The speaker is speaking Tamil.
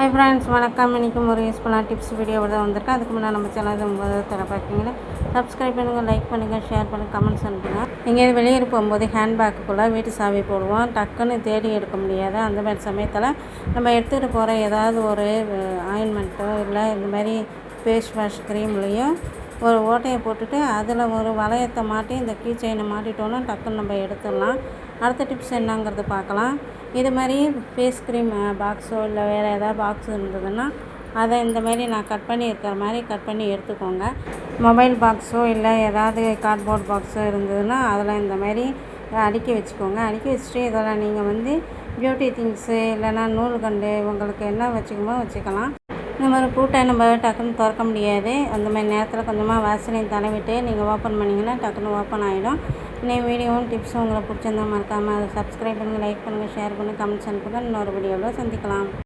ஹாய் ஃப்ரெண்ட்ஸ், வணக்கம். இன்றைக்கும் ஒரு யூஸ்ஃபுல்லான டிப்ஸ் வீடியோவோட தான் வந்திருக்கேன். அதுக்கு முன்னாடி நம்ம சேனல் தர பார்த்திங்கன்னா சப்ஸ்கிரைப் பண்ணுங்கள், லைக் பண்ணுங்கள், ஷேர் பண்ணுங்கள், கமெண்ட்ஸ் அனுப்புங்க. எங்கேயாவது வெளியே போகும்போது ஹேண்ட்பேக்குள்ளே வீட்டு சாவி போடுவோம், டக்குன்னு தேடி எடுக்க முடியாது. அந்த மாதிரி சமயத்தில் நம்ம எடுத்துகிட்டு போகிற ஏதாவது ஒரு ஆயின்மெண்ட்டோ இல்லை இந்த மாதிரி ஃபேஸ் வாஷ் க்ரீம்லேயும் ஒரு ஓட்டையை போட்டுட்டு அதில் ஒரு வளையத்தை மாட்டி இந்த கீ செயினை மாட்டிட்டோன்னா டக்குன்னு நம்ம எடுத்துடலாம். அடுத்த டிப்ஸ் என்னங்கிறது பார்க்கலாம். இது மாதிரி ஃபேஸ் க்ரீம் பாக்ஸோ இல்லை வேறு ஏதாவது பாக்ஸ் இருந்ததுன்னா அதை இந்த மாதிரி நான் கட் பண்ணி இருக்கிற மாதிரி கட் பண்ணி எடுத்துக்கோங்க. மொபைல் பாக்ஸோ இல்லை ஏதாவது கார்ட்போர்ட் பாக்ஸோ இருந்ததுன்னா அதில் இந்த மாதிரி அடுக்கி வச்சுக்கோங்க. அடுக்கி வச்சுட்டு இதெல்லாம் நீங்கள் பியூட்டி திங்ஸு இல்லைன்னா நூல்கண்டு உங்களுக்கு என்ன வச்சுக்கணுமோ வச்சுக்கலாம். இந்த மாதிரி பூட்டை நம்ம டக்குன்னு திறக்க முடியாது. அந்த மாதிரி நேரத்தில் கொஞ்சமாக வாசனையும் தடவிட்டு நீங்கள் ஓப்பன் பண்ணிங்கன்னா டக்குன்னு ஓப்பன் ஆகிடும். இன்னும் வீடியோவும் டிப்ஸும் உங்களுக்கு பிடிச்சிருந்தா மறக்காமல் அதை சப்ஸ்கிரைப் பண்ணுங்கள், லைக் பண்ணுங்கள், ஷேர் பண்ணுங்கள், கமெண்ட்ஸ் அனுப்புங்க. இன்னொரு வீடியோவில் சந்திக்கலாம்.